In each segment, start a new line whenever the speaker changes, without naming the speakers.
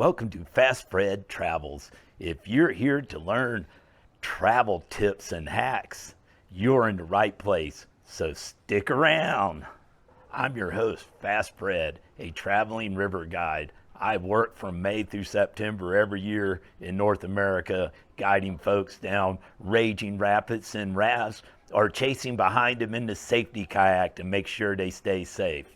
Welcome to Fast Fred Travels. If you're here to learn travel tips and hacks, you're in the right place, so stick around. I'm your host, Fast Fred, a traveling river guide. I work from May through September every year in North America, guiding folks down raging rapids and rafts or chasing behind them in the safety kayak to make sure they stay safe.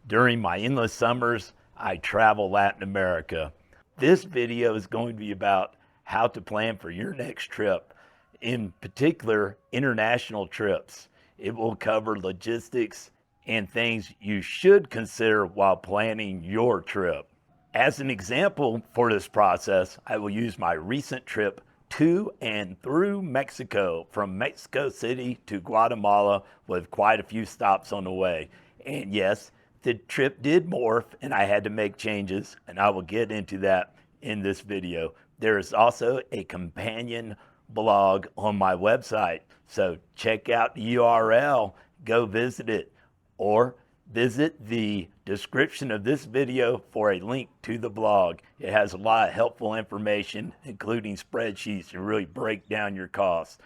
During my endless summers, I travel Latin America. This video is going to be about how to plan for your next trip, in particular, international trips. It will cover logistics and things you should consider while planning your trip. As an example for this process, I will use my recent trip to and through Mexico, from Mexico City to Guatemala, with quite a few stops on the way. And yes, the trip did morph and I had to make changes, and I will get into that in this video. There is also a companion blog on my website, so check out the URL, go visit it, or visit the description of this video for a link to the blog. It has a lot of helpful information, including spreadsheets to really break down your costs.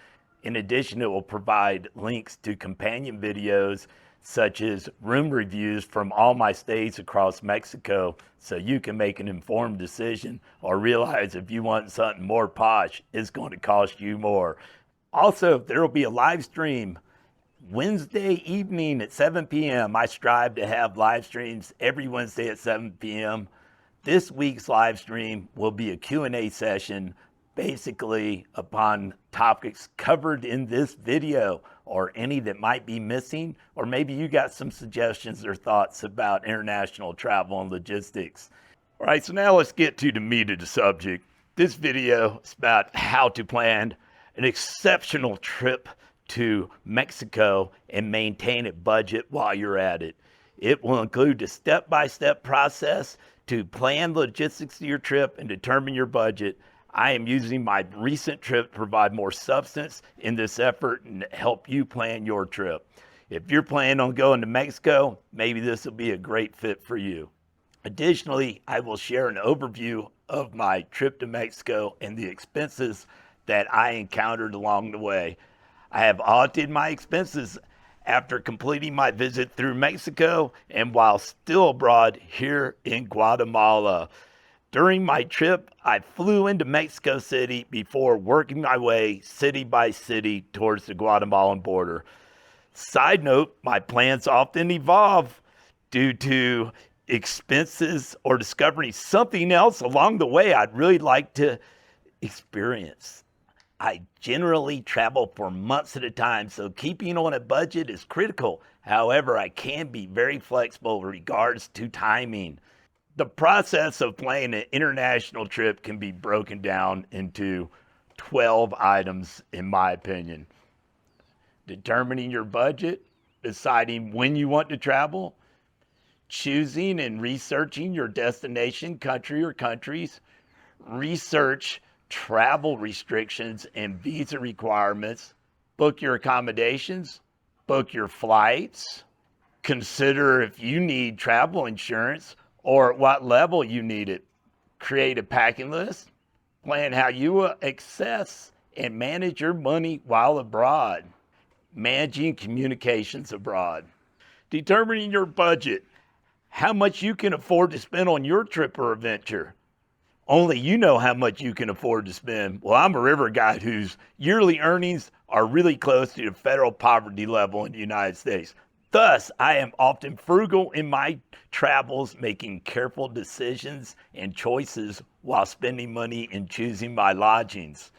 In addition, it will provide links to companion videos such as room reviews from all my stays across Mexico, so you can make an informed decision or realize if you want something more posh, it's going to cost you more. Also, there will be a live stream Wednesday evening at 7 p.m. I strive to have live streams every Wednesday at 7 p.m. This week's live stream will be a Q&A session, basically upon topics covered in this video or any that might be missing, or maybe you got some suggestions or thoughts about international travel and logistics. All right, so now let's get to the meat of the subject. This video is about how to plan an exceptional trip to Mexico and maintain a budget while you're at it. It will include a step-by-step process to plan logistics of your trip and determine your budget. I am using my recent trip to provide more substance in this effort and help you plan your trip. If you're planning on going to Mexico, maybe this will be a great fit for you. Additionally, I will share an overview of my trip to Mexico and the expenses that I encountered along the way. I have audited my expenses after completing my visit through Mexico and while still abroad here in Guatemala. During my trip, I flew into Mexico City before working my way city by city towards the Guatemalan border. Side note, my plans often evolve due to expenses or discovering something else along the way I'd really like to experience. I generally travel for months at a time, so keeping on a budget is critical. However, I can be very flexible in regards to timing. The process of planning an international trip can be broken down into 12 items, in my opinion. Determining your budget, deciding when you want to travel, choosing and researching your destination country or countries, research travel restrictions and visa requirements, book your accommodations, book your flights, consider if you need travel insurance or at what level you need it, create a packing list, plan how you will access and manage your money while abroad, managing communications abroad, determining your budget, how much you can afford to spend on your trip or adventure. Only you know how much you can afford to spend. Well, I'm a river guide whose yearly earnings are really close to the federal poverty level in the United States. Thus, I am often frugal in my travels, making careful decisions and choices while spending money and choosing my lodgings.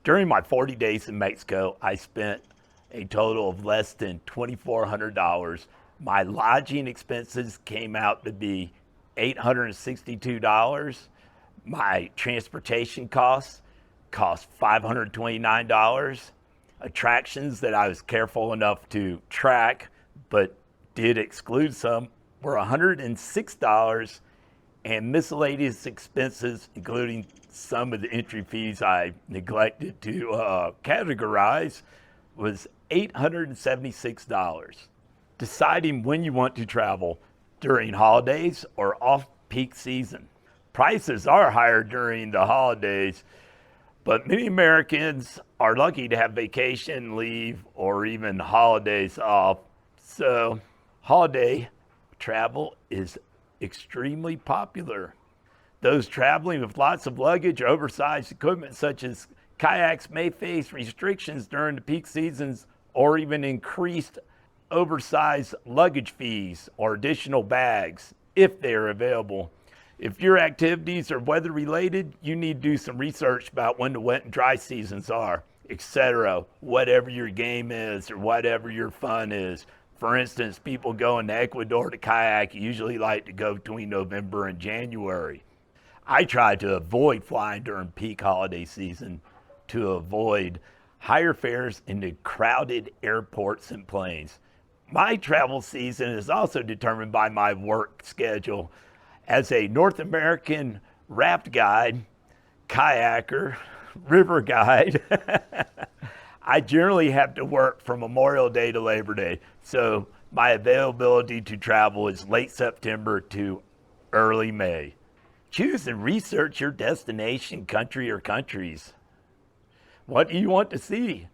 During my 40 days in Mexico, I spent a total of less than $2,400. My lodging expenses came out to be $862. My transportation cost $529. Attractions that I was careful enough to track but did exclude some were $106, and miscellaneous expenses, including some of the entry fees I neglected to categorize, was $876. Deciding when you want to travel during holidays or off-peak season. Prices are higher during the holidays, but many Americans are lucky to have vacation leave or even holidays off. So holiday travel is extremely popular. Those traveling with lots of luggage or oversized equipment such as kayaks may face restrictions during the peak seasons or even increased oversized luggage fees or additional bags if they are available. If your activities are weather related, you need to do some research about when the wet and dry seasons are, etc. Whatever your game is or whatever your fun is. For instance, people going to Ecuador to kayak usually like to go between November and January. I try to avoid flying during peak holiday season to avoid higher fares in the crowded airports and planes. My travel season is also determined by my work schedule. As a North American raft guide, kayaker, river guide, I generally have to work from Memorial Day to Labor Day. So my availability to travel is late September to early May. Choose and research your destination, country or countries. What do you want to see?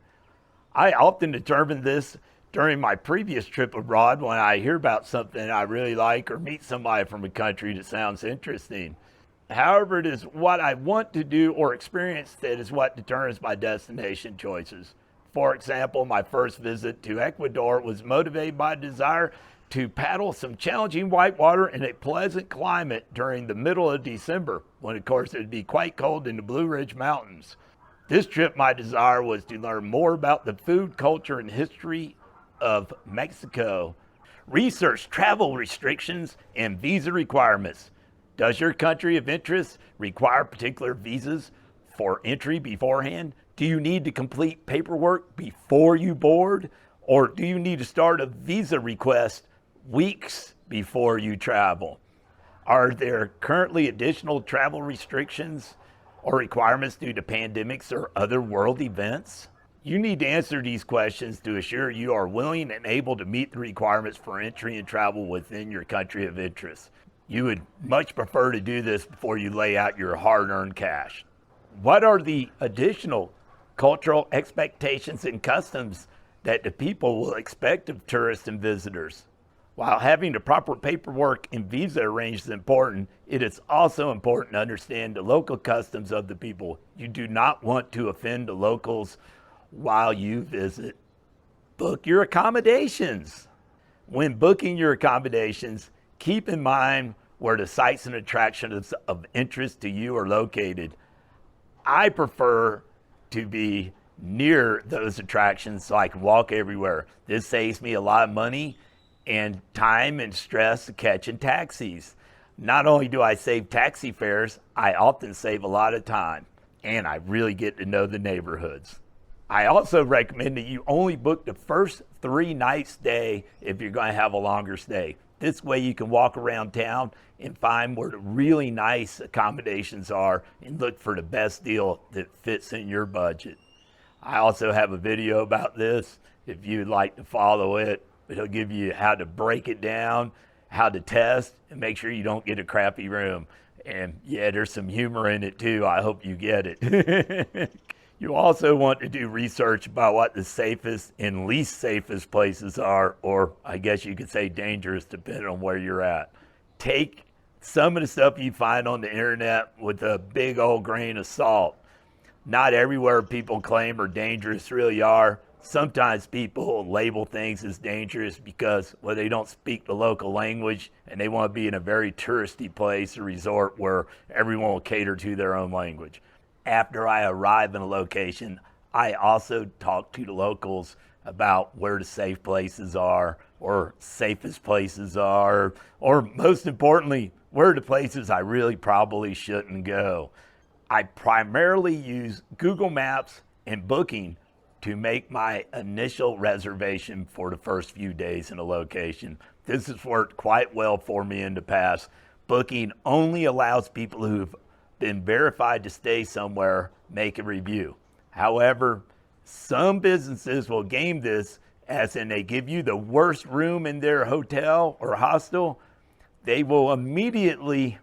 I often determine this during my previous trip abroad when I hear about something I really like or meet somebody from a country that sounds interesting. However, it is what I want to do or experience that is what determines my destination choices. For example, my first visit to Ecuador was motivated by a desire to paddle some challenging whitewater in a pleasant climate during the middle of December, when of course it would be quite cold in the Blue Ridge Mountains. This trip, my desire was to learn more about the food, culture, and history of Mexico. Research travel restrictions and visa requirements. Does your country of interest require particular visas for entry beforehand? Do you need to complete paperwork before you board? Or do you need to start a visa request weeks before you travel? Are there currently additional travel restrictions or requirements due to pandemics or other world events? You need to answer these questions to assure you are willing and able to meet the requirements for entry and travel within your country of interest. You would much prefer to do this before you lay out your hard-earned cash. What are the additional cultural expectations and customs that the people will expect of tourists and visitors? While having the proper paperwork and visa arranged is important, it is also important to understand the local customs of the people. You do not want to offend the locals while you visit. Book your accommodations. When booking your accommodations, keep in mind where the sites and attractions of interest to you are located. I prefer to be near those attractions so I can walk everywhere. This saves me a lot of money and time and stress catching taxis. Not only do I save taxi fares, I often save a lot of time, and I really get to know the neighborhoods. I also recommend that you only book the first 3 nights stay if you're going to have a longer stay. This way you can walk around town and find where the really nice accommodations are and look for the best deal that fits in your budget. I also have a video about this if you'd like to follow it. It'll give you how to break it down, how to test, and make sure you don't get a crappy room. And yeah, there's some humor in it too. I hope you get it. You also want to do research about what the safest and least safest places are, or I guess you could say dangerous depending on where you're at. Take some of the stuff you find on the internet with a big old grain of salt. Not everywhere people claim are dangerous really are. Sometimes people label things as dangerous because, well, they don't speak the local language and they want to be in a very touristy place or resort where everyone will cater to their own language. After I arrive in a location, I also talk to the locals about where the safe places are or safest places are, or most importantly, where are the places I really probably shouldn't go. I primarily use Google Maps and Booking to make my initial reservation for the first few days in a location. This has worked quite well for me in the past. Booking only allows people who've been verified to stay somewhere make a review. However, some businesses will game this as in they give you the worst room in their hotel or hostel. They will immediately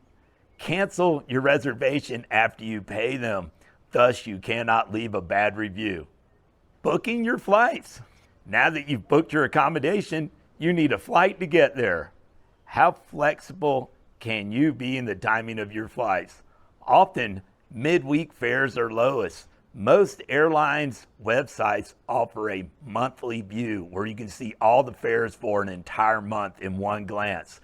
cancel your reservation after you pay them. Thus, you cannot leave a bad review. Booking your flights. Now that you've booked your accommodation, you need a flight to get there. How flexible can you be in the timing of your flights? Often, midweek fares are lowest. Most airlines' websites offer a monthly view where you can see all the fares for an entire month in one glance.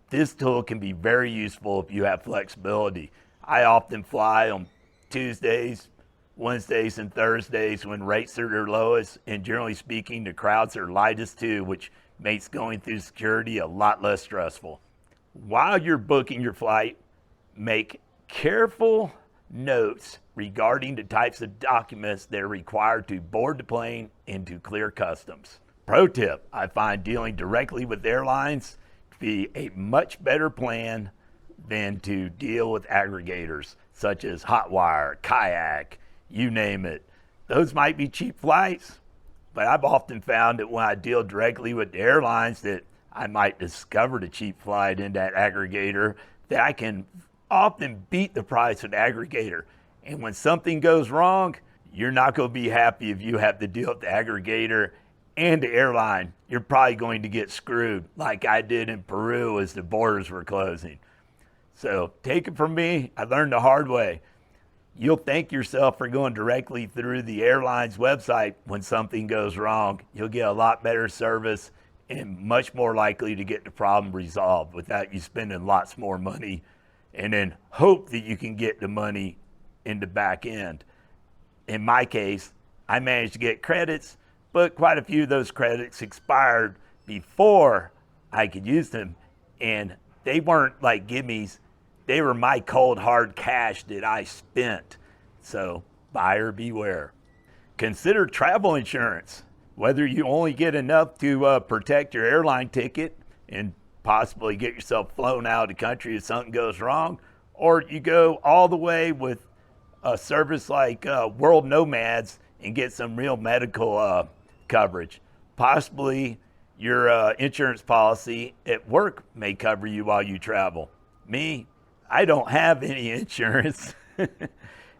This tool can be very useful if you have flexibility. I often fly on Tuesdays, Wednesdays, and Thursdays when rates are their lowest, and generally speaking, the crowds are lightest too, which makes going through security a lot less stressful. While you're booking your flight, make careful notes regarding the types of documents that are required to board the plane and to clear customs. Pro tip, I find dealing directly with airlines to be a much better plan than to deal with aggregators such as Hotwire, Kayak, you name it. Those might be cheap flights, but I've often found that when I deal directly with the airlines that I might discover the cheap flight in that aggregator, that I can often beat the price of the aggregator. And when something goes wrong, you're not going to be happy if you have to deal with the aggregator and the airline. You're probably going to get screwed like I did in Peru as the borders were closing. So take it from me, I learned the hard way. You'll thank yourself for going directly through the airline's website when something goes wrong. You'll get a lot better service and much more likely to get the problem resolved without you spending lots more money, and then hope that you can get the money in the back end. In my case, I managed to get credits, but quite a few of those credits expired before I could use them, and they weren't like gimmies. They were my cold hard cash that I spent. So buyer beware. Consider travel insurance. Whether you only get enough to protect your airline ticket and possibly get yourself flown out of the country if something goes wrong, or you go all the way with a service like World Nomads and get some real medical coverage. Possibly your insurance policy at work may cover you while you travel. Me, I don't have any insurance.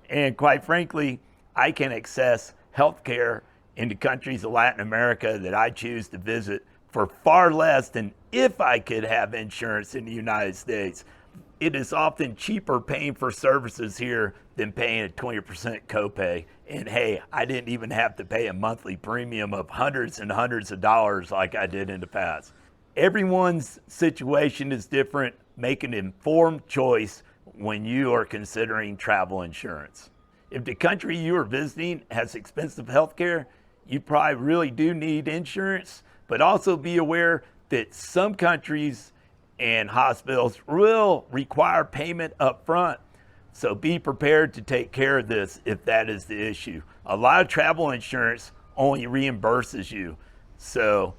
And quite frankly, I can access health care in the countries of Latin America that I choose to visit for far less than if I could have insurance in the United States. It is often cheaper paying for services here than paying a 20% copay. And hey, I didn't even have to pay a monthly premium of hundreds and hundreds of dollars like I did in the past. Everyone's situation is different. Make an informed choice when you are considering travel insurance. If the country you are visiting has expensive health care, you probably really do need insurance, but also be aware that some countries and hospitals will require payment up front. So be prepared to take care of this if that is the issue. A lot of travel insurance only reimburses you. So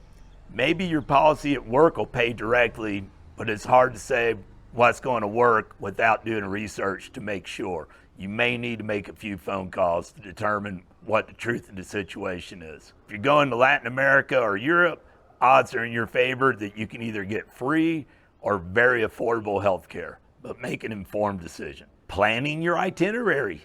maybe your policy at work will pay directly, but it's hard to say what's going to work without doing research to make sure. You may need to make a few phone calls to determine what the truth of the situation is. If you're going to Latin America or Europe, odds are in your favor that you can either get free or very affordable health care, but make an informed decision. Planning your itinerary.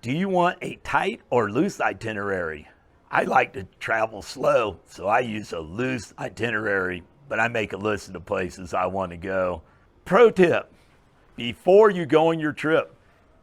Do you want a tight or loose itinerary? I like to travel slow, so I use a loose itinerary, but I make a list of the places I want to go. Pro tip, before you go on your trip,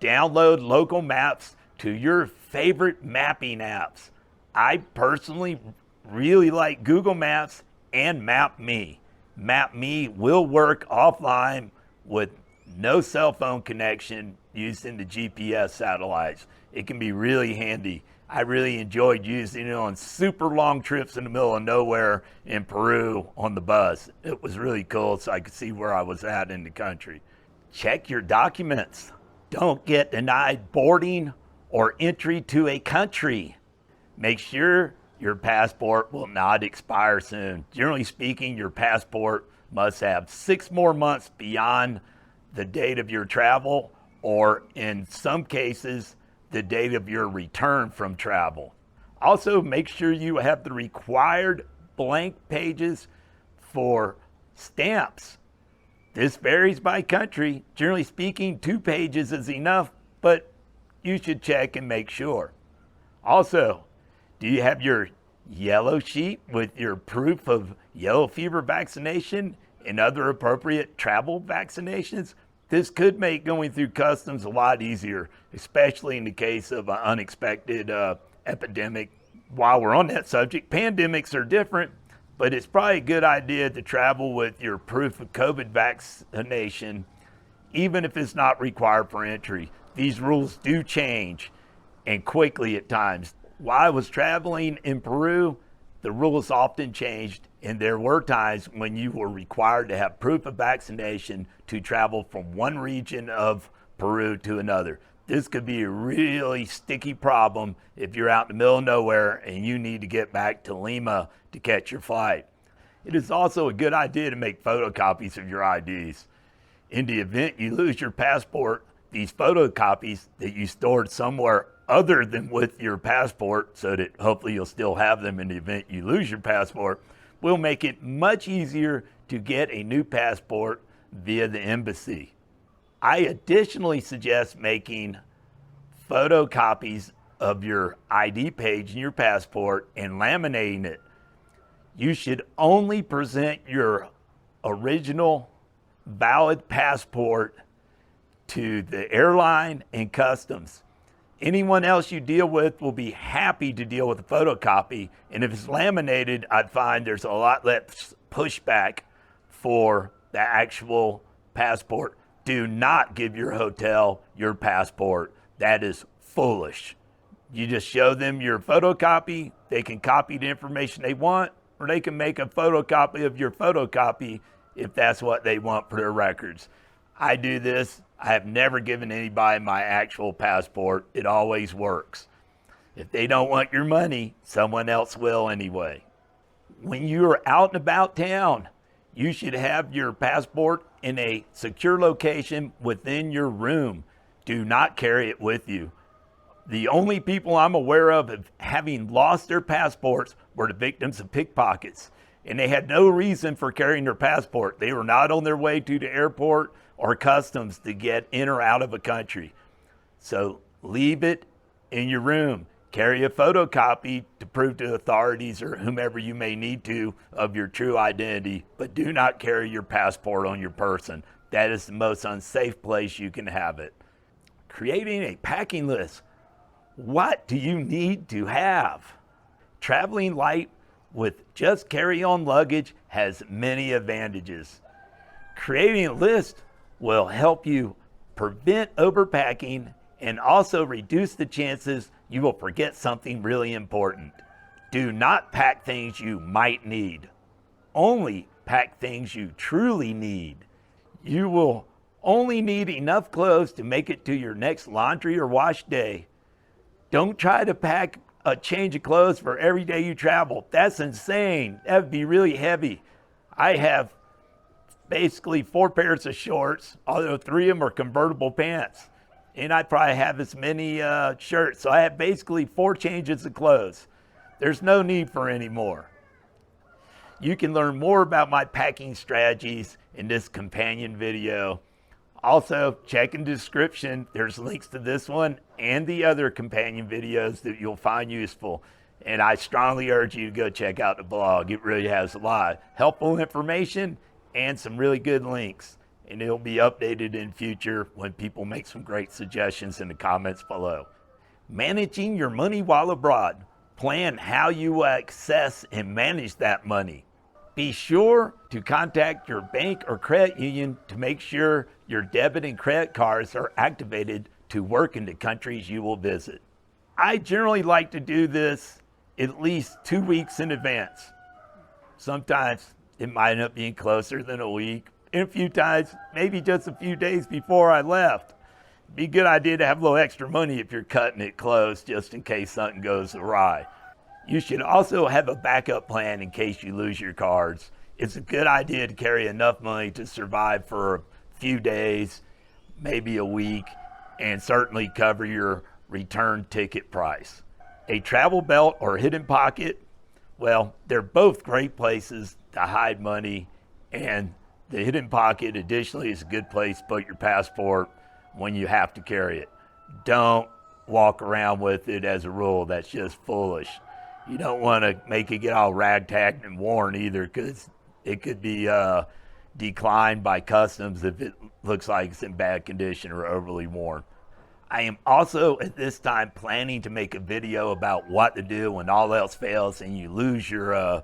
download local maps to your favorite mapping apps. I personally really like Google Maps and MapMe. MapMe will work offline with no cell phone connection using the GPS satellites. It can be really handy. I really enjoyed using it on super long trips in the middle of nowhere in Peru on the bus. It was really cool so I could see where I was at in the country. Check your documents. Don't get denied boarding or entry to a country. Make sure your passport will not expire soon. Generally speaking, your passport must have 6 more months beyond the date of your travel, or in some cases, the date of your return from travel. Also, make sure you have the required blank pages for stamps This varies by country. Generally speaking, 2 pages is enough, but you should check and make sure. Also, do you have your yellow sheet with your proof of yellow fever vaccination and other appropriate travel vaccinations? This could make going through customs a lot easier, especially in the case of an unexpected epidemic. While we're on that subject, pandemics are different, but it's probably a good idea to travel with your proof of COVID vaccination, even if it's not required for entry. These rules do change, and quickly at times. While I was traveling in Peru, the rules often changed, and there were times when you were required to have proof of vaccination to travel from one region of Peru to another. This could be a really sticky problem if you're out in the middle of nowhere and you need to get back to Lima to catch your flight. It is also a good idea to make photocopies of your IDs. In the event you lose your passport, these photocopies that you stored somewhere other than with your passport, so that hopefully you'll still have them in the event you lose your passport, will make it much easier to get a new passport via the embassy. I additionally suggest making photocopies of your ID page in your passport and laminating it. You should only present your original valid passport to the airline and customs. Anyone else you deal with will be happy to deal with a photocopy, and if it's laminated, I'd find there's a lot less pushback for the actual passport. Do not give your hotel your passport. That is foolish. You just show them your photocopy, they can copy the information they want, or they can make a photocopy of your photocopy if that's what they want for their records. I do this. I have never given anybody my actual passport. It always works. If they don't want your money, someone else will anyway. When you're out and about town, you should have your passport in a secure location within your room. Do not carry it with you. The only people I'm aware of having lost their passports were the victims of pickpockets, and they had no reason for carrying their passport. They were not on their way to the airport or customs to get in or out of a country. So leave it in your room. Carry a photocopy to prove to authorities or whomever you may need to of your true identity, but do not carry your passport on your person. That is the most unsafe place you can have it. Creating a packing list. What do you need to have? Traveling light with just carry-on luggage has many advantages. Creating a list will help you prevent overpacking and also reduce the chances you will forget something really important. Do not pack things you might need. Only pack things you truly need. You will only need enough clothes to make it to your next laundry or wash day. Don't try to pack a change of clothes for every day you travel. That's insane. That would be really heavy. I have basically 4 pairs of shorts, although 3 of them are convertible pants. And I probably have as many shirts. So I have basically 4 changes of clothes. There's no need for any more. You can learn more about my packing strategies in this companion video. Also, check in the description. There's links to this one and the other companion videos that you'll find useful. And I strongly urge you to go check out the blog. It really has a lot of helpful information and some really good links. And it'll be updated in future when people make some great suggestions in the comments below. Managing your money while abroad. Plan how you will access and manage that money. Be sure to contact your bank or credit union to make sure your debit and credit cards are activated to work in the countries you will visit. I generally like to do this at least 2 weeks in advance. Sometimes it might end up being closer than a week, and a few times maybe just a few days before I left. It'd be a good idea to have a little extra money if you're cutting it close, just in case something goes awry. You should also have a backup plan in case you lose your cards. It's a good idea to carry enough money to survive for a few days, maybe a week, and certainly cover your return ticket price. A travel belt or hidden pocket, well, they're both great places to hide money, and The hidden pocket, additionally, is a good place to put your passport when you have to carry it. Don't walk around with it as a rule. That's just foolish. You don't want to make it get all ragtag and worn either, because it could be declined by customs if it looks like it's in bad condition or overly worn. I am also at this time planning to make a video about what to do when all else fails and you lose your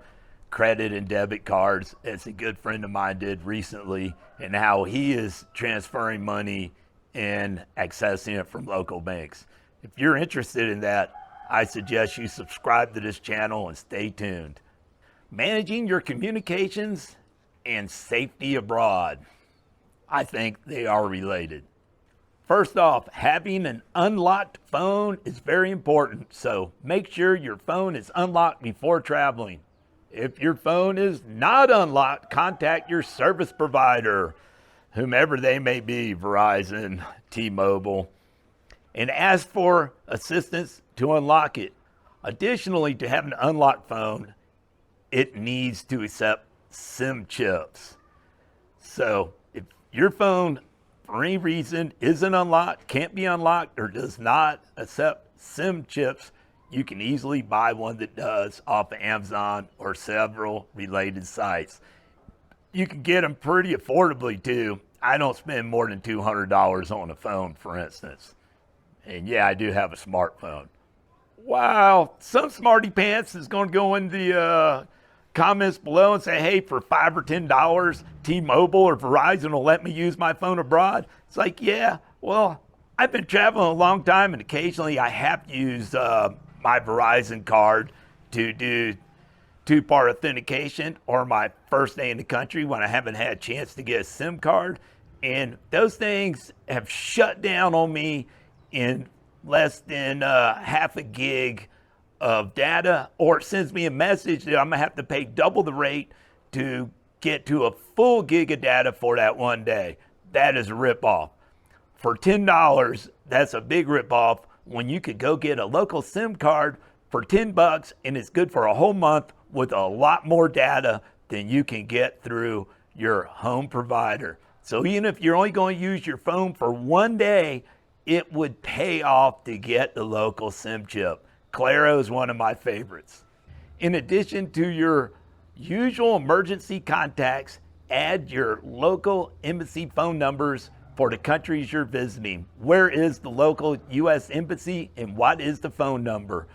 credit and debit cards, as a good friend of mine did recently, and how he is transferring money and accessing it from local banks. If you're interested in that, I suggest you subscribe to this channel and stay tuned. Managing your communications and safety abroad. I think they are related. First off, having an unlocked phone is very important, so make sure your phone is unlocked before traveling. If your phone is not unlocked, contact your service provider, whomever they may be, Verizon, T-Mobile, and ask for assistance to unlock it. Additionally, to have an unlocked phone, it needs to accept SIM chips. So if your phone, for any reason, isn't unlocked, can't be unlocked, or does not accept SIM chips, you can easily buy one that does off of Amazon or several related sites. You can get them pretty affordably too. I don't spend more than $200 on a phone, for instance. And yeah, I do have a smartphone. Wow, some smarty pants is going to go in the comments below and say, hey, for $5 or $10, T-Mobile or Verizon will let me use my phone abroad. It's like, yeah, well, I've been traveling a long time, and occasionally I have to use my Verizon card to do two-part authentication, or my first day in the country when I haven't had a chance to get a SIM card. And those things have shut down on me in less than half a gig of data, or it sends me a message that I'm gonna have to pay double the rate to get to a full gig of data for that one day. That is a ripoff. For $10, that's a big ripoff when you could go get a local SIM card for $10 and it's good for a whole month with a lot more data than you can get through your home provider. So even if you're only going to use your phone for one day, it would pay off to get the local SIM chip. Claro is one of my favorites. In addition to your usual emergency contacts, add your local embassy phone numbers for the countries you're visiting. Where is the local U.S. embassy and what is the phone number?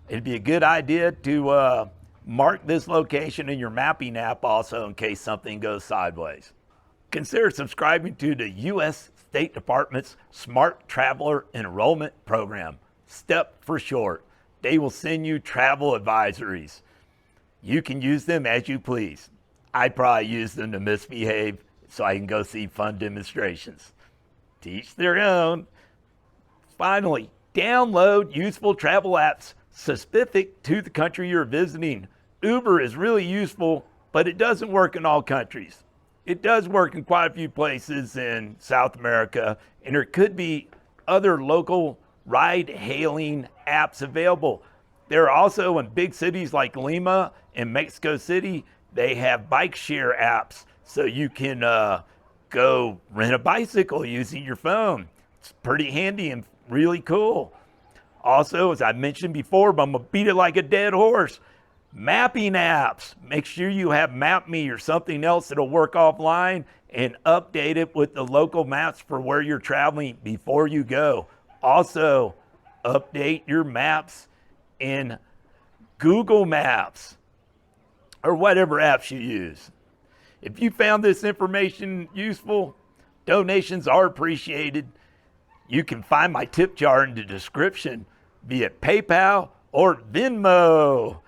It'd be a good idea to mark this location in your mapping app also in case something goes sideways. Consider subscribing to the U.S. State Department's Smart Traveler Enrollment Program, STEP for short. They will send you travel advisories. You can use them as you please. I probably use them to misbehave so I can go see fun demonstrations. To each their own. Finally, download useful travel apps specific to the country you're visiting. Uber is really useful, but it doesn't work in all countries. It does work in quite a few places in South America, and there could be other local ride-hailing apps available. There are also in big cities like Lima and Mexico City, they have bike share apps, so you can go rent a bicycle using your phone. It's pretty handy and really cool. Also, as I mentioned before, but I'm gonna beat it like a dead horse, mapping apps. Make sure you have MapMe or something else that'll work offline, and update it with the local maps for where you're traveling before you go. Also, update your maps in Google Maps or whatever apps you use. If you found this information useful, donations are appreciated. You can find my tip jar in the description via PayPal or Venmo.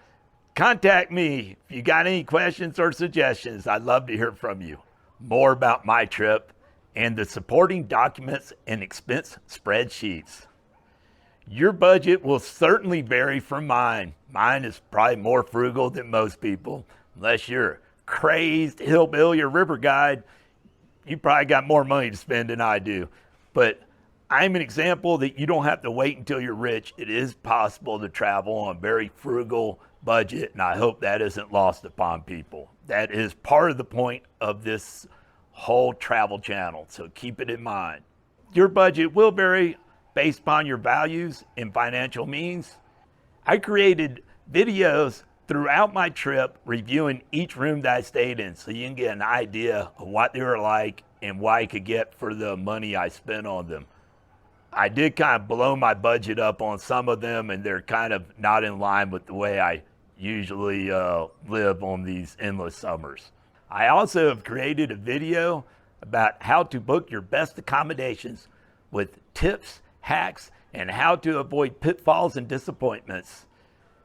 Contact me if you got any questions or suggestions. I'd love to hear from you. More about my trip and the supporting documents and expense spreadsheets. Your budget will certainly vary from mine. Mine is probably more frugal than most people. Unless you're a crazed hillbilly or river guide, you probably got more money to spend than I do. But I'm an example that you don't have to wait until you're rich. It is possible to travel on a very frugal budget, and I hope that isn't lost upon people. That is part of the point of this whole travel channel, so keep it in mind. Your budget will vary based upon your values and financial means. I created videos throughout my trip reviewing each room that I stayed in so you can get an idea of what they were like and what I could get for the money I spent on them. I did kind of blow my budget up on some of them, and they're kind of not in line with the way I usually live on these endless summers. I also have created a video about how to book your best accommodations with tips, hacks, and how to avoid pitfalls and disappointments.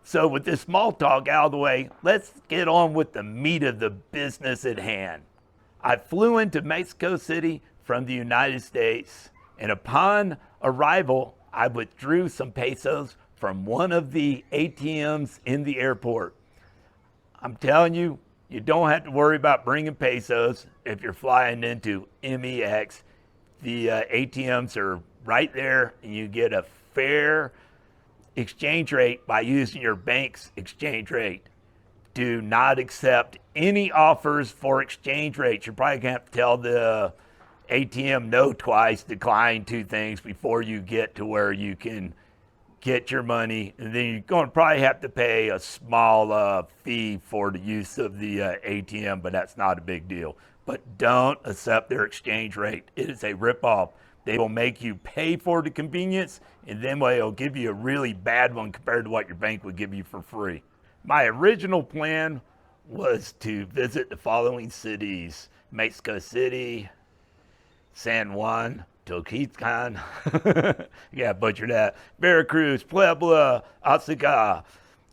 So with this small talk out of the way, let's get on with the meat of the business at hand. I flew into Mexico City from the United States, and upon arrival, I withdrew some pesos from one of the ATMs in the airport. I'm telling you, you don't have to worry about bringing pesos if you're flying into MEX. The ATMs are right there, and you get a fair exchange rate by using your bank's exchange rate. Do not accept any offers for exchange rates. You're probably going to have to tell the ATM no twice, decline 2 things before you get to where you can get your money. And then you're going to probably have to pay a small fee for the use of the ATM, but that's not a big deal. But don't accept their exchange rate. It is a ripoff. They will make you pay for the convenience, and then they'll give you a really bad one compared to what your bank would give you for free. My original plan was to visit the following cities: Mexico City, San Juan, Toquican, yeah, butchered that, Veracruz, Puebla, Oaxaca,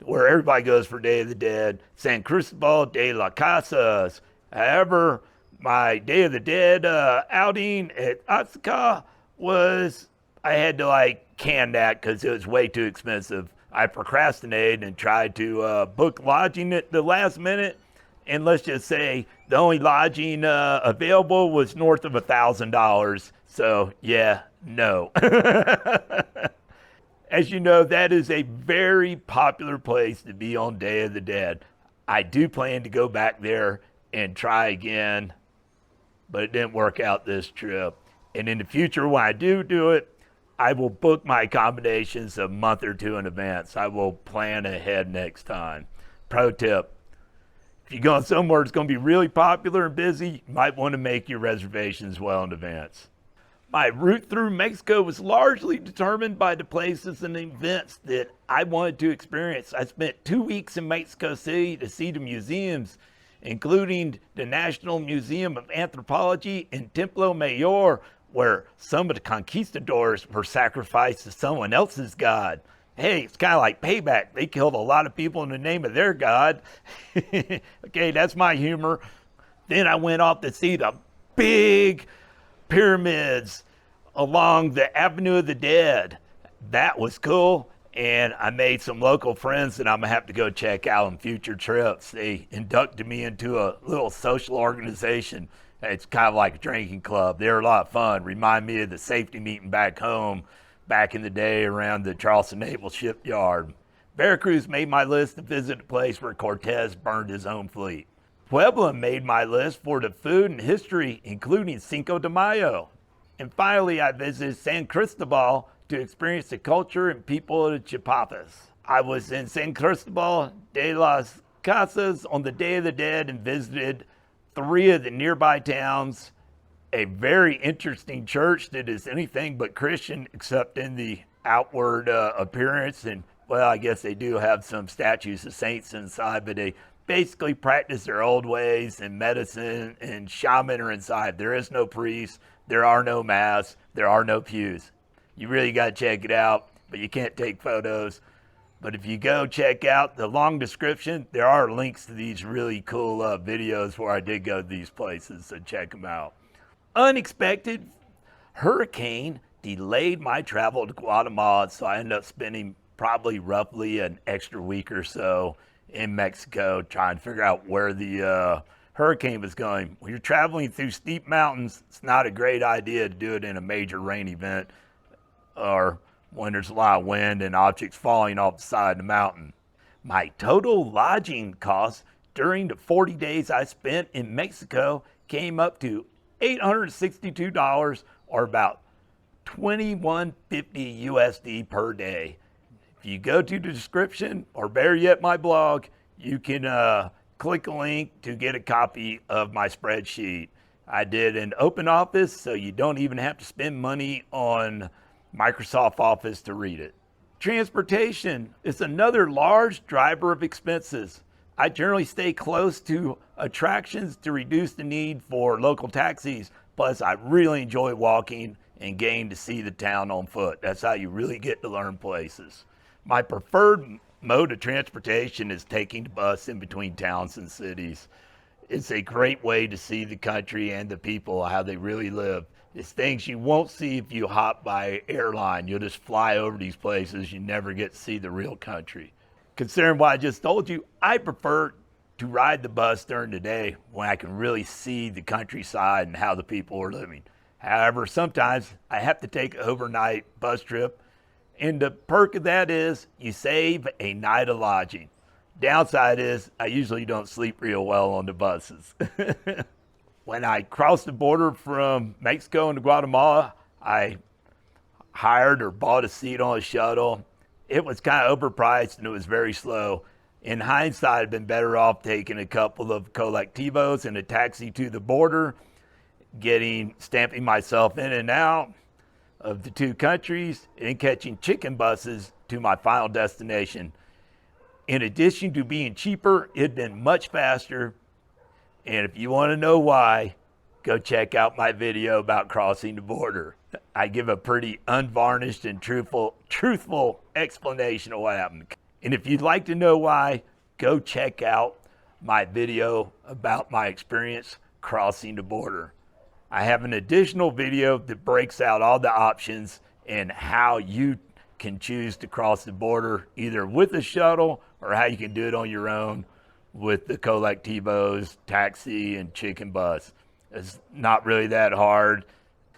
where everybody goes for Day of the Dead, San Cristobal de las Casas. However, my Day of the Dead outing at Oaxaca was, I had to can that because it was way too expensive. I procrastinated and tried to book lodging at the last minute, and let's just say the only lodging available was north of $1,000. So yeah, no. As you know, that is a very popular place to be on Day of the Dead. I do plan to go back there and try again, but it didn't work out this trip. And in the future, when I do it, I will book my accommodations a month or 2 in advance. I will plan ahead next time. Pro tip: if you're going somewhere that's going to be really popular and busy, you might want to make your reservations well in advance. My route through Mexico was largely determined by the places and events that I wanted to experience. I spent 2 weeks in Mexico City to see the museums, including the National Museum of Anthropology and Templo Mayor, where some of the conquistadors were sacrificed to someone else's god. Hey, it's kind of like payback. They killed a lot of people in the name of their god. Okay, that's my humor. Then I went off to see the big pyramids along the Avenue of the Dead. That was cool, and I made some local friends that I'm gonna have to go check out on future trips. They inducted me into a little social organization. It's kind of like a drinking club. They're a lot of fun. Remind me of the safety meeting back home back in the day around the Charleston Naval Shipyard. Veracruz made my list to visit a place where Cortez burned his own fleet. Puebla made my list for the food and history, including Cinco de Mayo. And finally, I visited San Cristobal to experience the culture and people of the Chiapas. I was in San Cristobal de las Casas on the Day of the Dead and visited 3 of the nearby towns, a very interesting church that is anything but Christian except in the outward appearance. And, well, I guess they do have some statues of saints inside, but they basically practice their old ways, and medicine and shaman are inside. There is no priest, there are no masks, there are no pews. You really got to check it out, but you can't take photos. But if you go check out the long description, there are links to these really cool videos where I did go to these places, so check them out. Unexpected hurricane delayed my travel to Guatemala, so I ended up spending probably roughly an extra week or so in Mexico trying to figure out where the hurricane was going. When you're traveling through steep mountains, it's not a great idea to do it in a major rain event. or when there's a lot of wind and objects falling off the side of the mountain. My total lodging costs during the 40 days I spent in Mexico came up to $862, or about $21.50 USD per day. If you go to the description, or better yet, my blog, you can click a link to get a copy of my spreadsheet. I did an open office, so you don't even have to spend money on Microsoft Office to read it. Transportation is another large driver of expenses. I generally stay close to attractions to reduce the need for local taxis. Plus, I really enjoy walking and getting to see the town on foot. That's how you really get to learn places. My preferred mode of transportation is taking the bus in between towns and cities. It's a great way to see the country and the people, how they really live. It's things you won't see if you hop by airline. You'll just fly over these places. You never get to see the real country. Considering what I just told you, I prefer to ride the bus during the day when I can really see the countryside and how the people are living. However, sometimes I have to take an overnight bus trip, and the perk of that is you save a night of lodging. Downside is I usually don't sleep real well on the buses. When I crossed the border from Mexico into Guatemala, I hired or bought a seat on a shuttle. It was kind of overpriced and it was very slow. In hindsight, I'd been better off taking a couple of colectivos and a taxi to the border, stamping myself in and out of the two countries, and catching chicken buses to my final destination. In addition to being cheaper, it'd been much faster. And if you want to know why, go check out my video about crossing the border. I give a pretty unvarnished and truthful explanation of what happened. And if you'd like to know why, go check out my video about my experience crossing the border. I have an additional video that breaks out all the options and how you can choose to cross the border, either with a shuttle or how you can do it on your own with the colectivos, taxi, and chicken bus. It's not really that hard.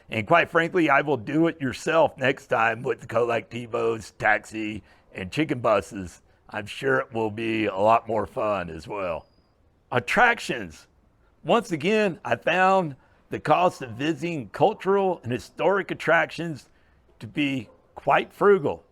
And quite frankly, I will do it yourself next time with the colectivos, taxi, and chicken buses. I'm sure it will be a lot more fun as well. Attractions. Once again, I found the cost of visiting cultural and historic attractions to be quite frugal.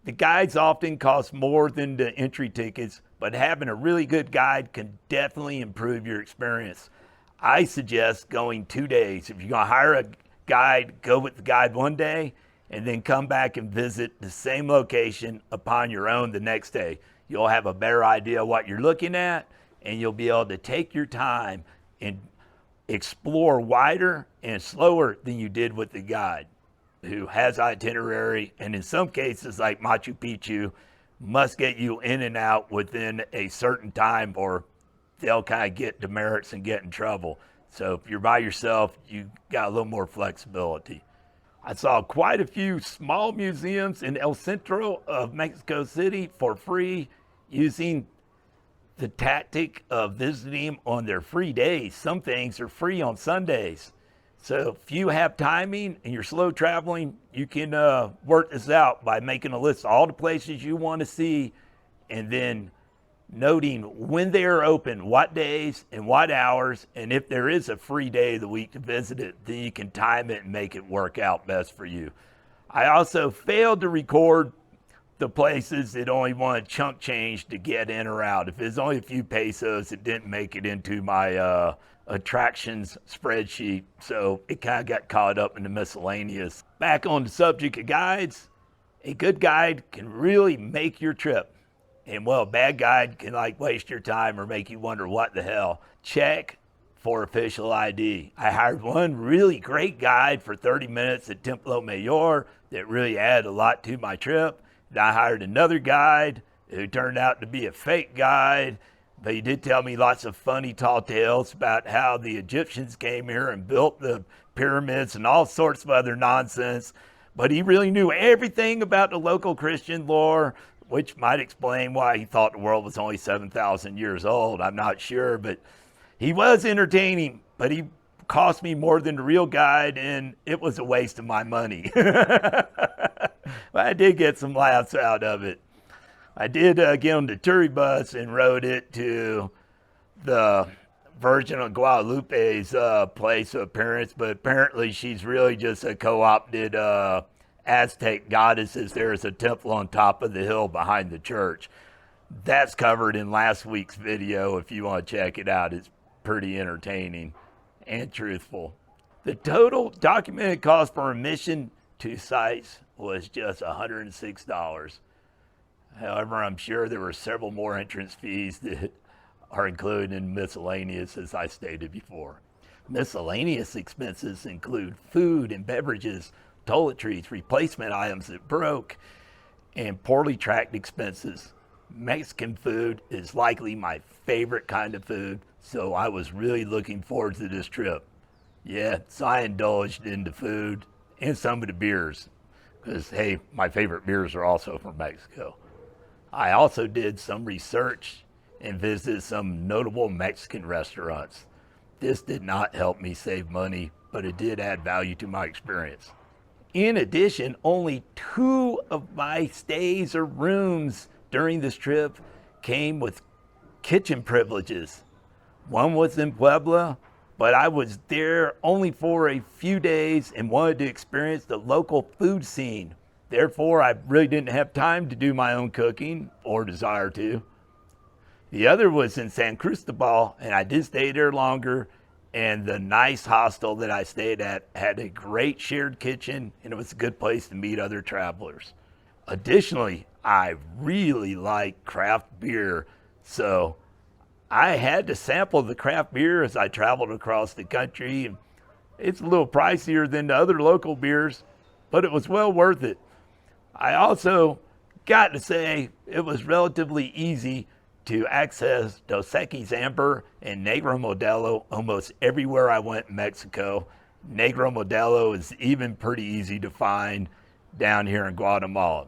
The guides often cost more than the entry tickets, but having a really good guide can definitely improve your experience. I suggest going 2 days. If you're going to hire a guide, go with the guide one day and then come back and visit the same location upon your own the next day. You'll have a better idea of what you're looking at, and you'll be able to take your time and explore wider and slower than you did with the guide, who has itinerary, and in some cases like Machu Picchu, must get you in and out within a certain time or they'll kind of get demerits and get in trouble. So if you're by yourself, you got a little more flexibility. I saw quite a few small museums in El Centro of Mexico City for free, using the tactic of visiting on their free days. Some things are free on Sundays. So if you have timing and you're slow traveling, you can work this out by making a list of all the places you want to see and then noting when they are open, what days and what hours, and if there is a free day of the week to visit it, then you can time it and make it work out best for you. I also failed to record the places that only want chunk change to get in or out. If it's only a few pesos, it didn't make it into my attractions spreadsheet, so it kind of got caught up in the miscellaneous. Back on the subject of guides, a good guide can really make your trip. And well, a bad guide can waste your time or make you wonder what the hell. Check for official ID. I hired one really great guide for 30 minutes at Templo Mayor that really added a lot to my trip. Then I hired another guide who turned out to be a fake guide, but he did tell me lots of funny tall tales about how the Egyptians came here and built the pyramids and all sorts of other nonsense. But he really knew everything about the local Christian lore, which might explain why he thought the world was only 7,000 years old. I'm not sure, but he was entertaining. But he cost me more than the real guide, and it was a waste of my money. But I did get some laughs out of it. I did get on the tour bus and rode it to the Virgin of Guadalupe's place of appearance, but apparently she's really just a co-opted Aztec goddess. There is a temple on top of the hill behind the church. That's covered in last week's video if you want to check it out. It's pretty entertaining and truthful. The total documented cost for admission to sites was just $106. However, I'm sure there were several more entrance fees that are included in miscellaneous, as I stated before. Miscellaneous expenses include food and beverages, toiletries, replacement items that broke, and poorly tracked expenses. Mexican food is likely my favorite kind of food, so I was really looking forward to this trip. Yeah, so I indulged in the food and some of the beers, because hey, my favorite beers are also from Mexico. I also did some research and visited some notable Mexican restaurants. This did not help me save money, but it did add value to my experience. In addition, only 2 of my stays or rooms during this trip came with kitchen privileges. One was in Puebla, but I was there only for a few days and wanted to experience the local food scene. Therefore, I really didn't have time to do my own cooking or desire to. The other was in San Cristobal, and I did stay there longer, and the nice hostel that I stayed at had a great shared kitchen, and it was a good place to meet other travelers. Additionally, I really like craft beer, so I had to sample the craft beer as I traveled across the country. It's a little pricier than the other local beers, but it was well worth it. I also got to say it was relatively easy to access Dos Equis Amber and Negro Modelo almost everywhere I went in Mexico. Negro Modelo is even pretty easy to find down here in Guatemala.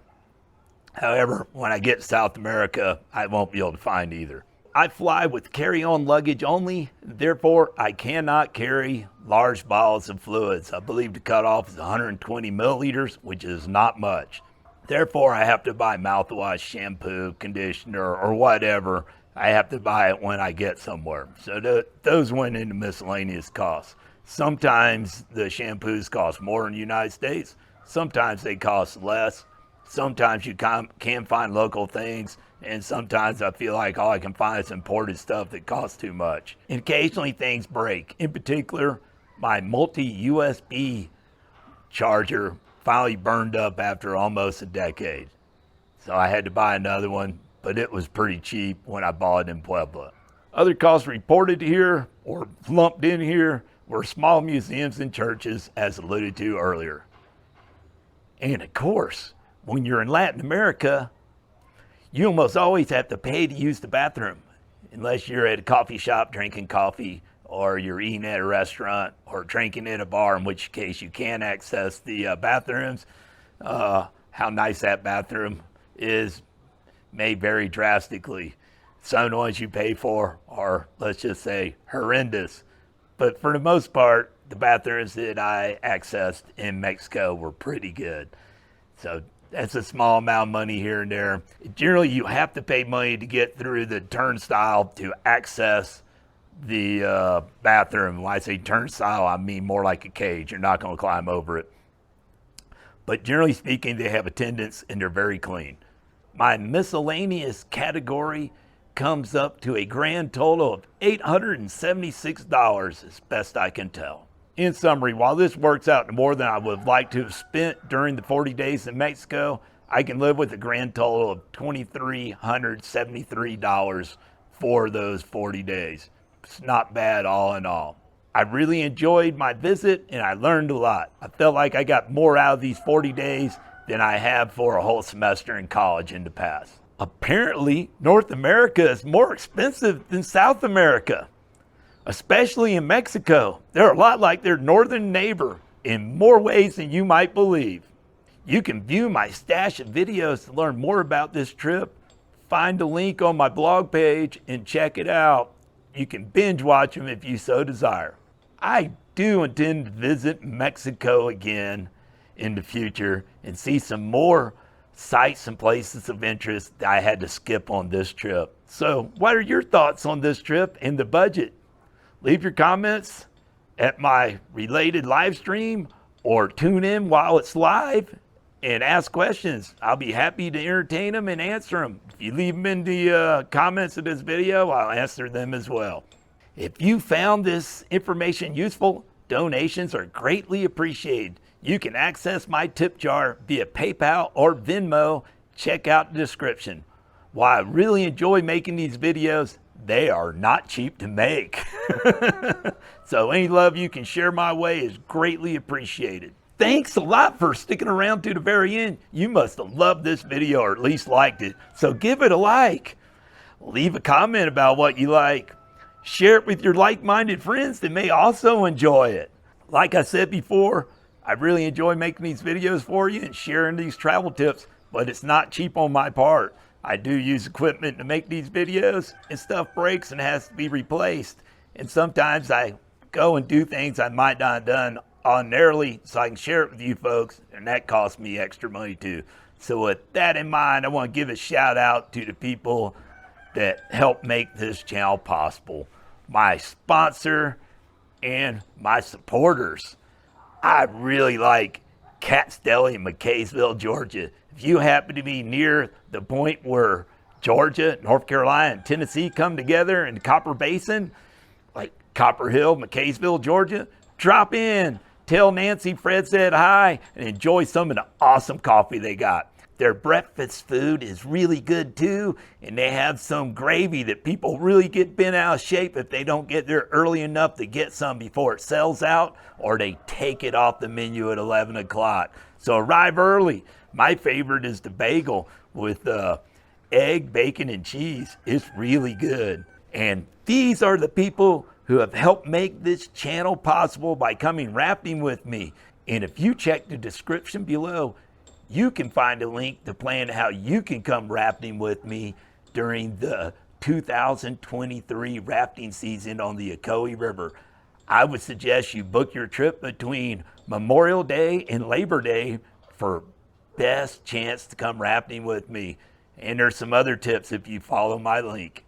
However, when I get to South America, I won't be able to find either. I fly with carry-on luggage only, therefore I cannot carry large bottles of fluids. I believe the cutoff is 120 milliliters, which is not much. Therefore, I have to buy mouthwash, shampoo, conditioner, or whatever. I have to buy it when I get somewhere. So those went into miscellaneous costs. Sometimes the shampoos cost more in the United States. Sometimes they cost less. Sometimes you can find local things. And sometimes I feel like all I can find is imported stuff that costs too much. And occasionally things break. In particular, my multi-USB charger finally burned up after almost a decade. So I had to buy another one, but it was pretty cheap when I bought it in Puebla. Other costs reported here or lumped in here were small museums and churches, as alluded to earlier. And of course, when you're in Latin America, you almost always have to pay to use the bathroom, unless you're at a coffee shop drinking coffee, or you're eating at a restaurant, or drinking at a bar, in which case you can access the bathrooms. How nice that bathroom is may vary drastically. Some of the ones you pay for are, let's just say, horrendous. But for the most part, the bathrooms that I accessed in Mexico were pretty good. So that's a small amount of money here and there. Generally, you have to pay money to get through the turnstile to access the bathroom. When I say turnstile, I mean more like a cage. You're not going to climb over it. But generally speaking, they have attendants and they're very clean. My miscellaneous category comes up to a grand total of $876 as best I can tell. In summary, while this works out to more than I would have liked to have spent during the 40 days in Mexico, I can live with a grand total of $2,373 for those 40 days. It's not bad all in all. I really enjoyed my visit and I learned a lot. I felt like I got more out of these 40 days than I have for a whole semester in college in the past. Apparently, North America is more expensive than South America, especially in Mexico. They're a lot like their northern neighbor in more ways than you might believe. You can view my stash of videos to learn more about this trip. Find the link on my blog page and check it out. You can binge watch them if you so desire. I do intend to visit Mexico again in the future and see some more sites and places of interest that I had to skip on this trip. So what are your thoughts on this trip and the budget? Leave your comments at my related live stream or tune in while it's live and ask questions. I'll be happy to entertain them and answer them. If you leave them in the comments of this video, I'll answer them as well. If you found this information useful, donations are greatly appreciated. You can access my tip jar via PayPal or Venmo. Check out the description. While I really enjoy making these videos, they are not cheap to make. So any love you can share my way is greatly appreciated. Thanks a lot for sticking around to the very end. You must have loved this video or at least liked it. So give it a like. Leave a comment about what you like. Share it with your like-minded friends that may also enjoy it. Like I said before, I really enjoy making these videos for you and sharing these travel tips, but it's not cheap on my part. I do use equipment to make these videos, and stuff breaks and has to be replaced. And sometimes I go and do things I might not have done ordinarily so I can share it with you folks, and that costs me extra money too. So with that in mind, I want to give a shout out to the people that help make this channel possible. My sponsor and my supporters. I really like Cat's Deli in McCaysville, Georgia. If you happen to be near the point where Georgia, North Carolina, and Tennessee come together in the Copper Basin, like Copper Hill, McCaysville, Georgia, drop in, tell Nancy Fred said hi, and enjoy some of the awesome coffee they got. Their breakfast food is really good too, and they have some gravy that people really get bent out of shape if they don't get there early enough to get some before it sells out, or they take it off the menu at 11 o'clock. So arrive early. My favorite is the bagel with egg, bacon, and cheese. It's really good. And these are the people who have helped make this channel possible by coming rafting with me. And if you check the description below, you can find a link to plan how you can come rafting with me during the 2023 rafting season on the Ocoee River. I would suggest you book your trip between Memorial Day and Labor Day for best chance to come rafting with me. And there's some other tips if you follow my link.